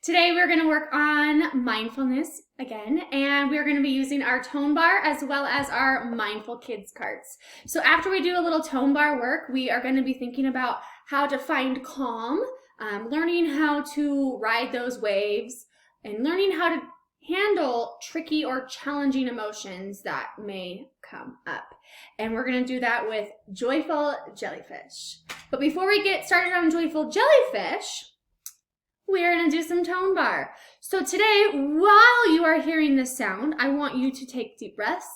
Today we're going to work on mindfulness again, and we're going to be using our tone bar as well as our mindful kids cards. So after we do a little tone bar work, we are going to be thinking about how to find calm, learning how to ride those waves, and learning how to handle tricky or challenging emotions that may come up. And we're going to do that with Joyful Jellyfish. But before we get started on Joyful Jellyfish, we're going to do some tone bar. So today, while you are hearing this sound, I want you to take deep breaths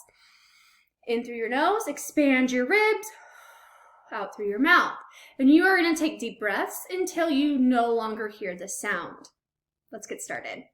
in through your nose, expand your ribs, out through your mouth. And you are going to take deep breaths until you no longer hear the sound. Let's get started.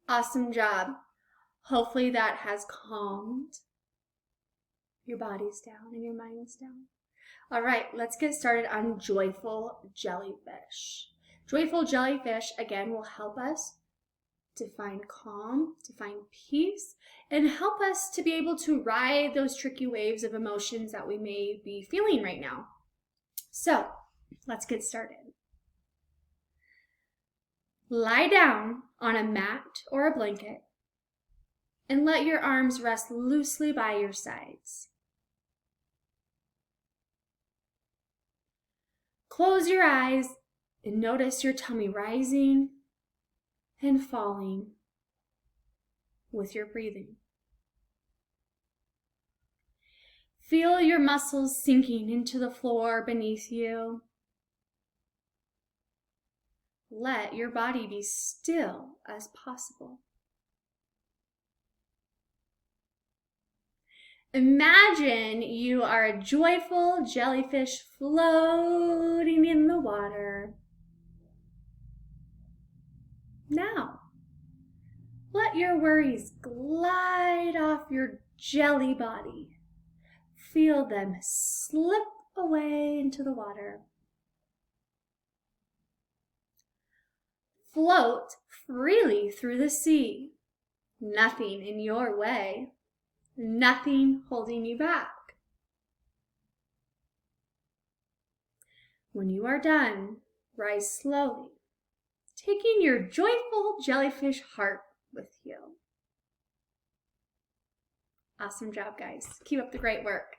Awesome job. Hopefully that has calmed your bodies down and your minds down. All right, let's get started on Joyful Jellyfish. Joyful Jellyfish, again, will help us to find calm, to find peace, and help us to be able to ride those tricky waves of emotions that we may be feeling right now. So, let's get started. Lie down on a mat or a blanket and let your arms rest loosely by your sides. Close your eyes and notice your tummy rising and falling with your breathing. Feel your muscles sinking into the floor beneath you. Let your body be still as possible. Imagine you are a joyful jellyfish floating in the water. Now, let your worries glide off your jelly body. Feel them slip away into the water. Float freely through the sea. Nothing in your way. Nothing holding you back. When you are done, rise slowly, taking your joyful jellyfish heart with you. Awesome job, guys. Keep up the great work.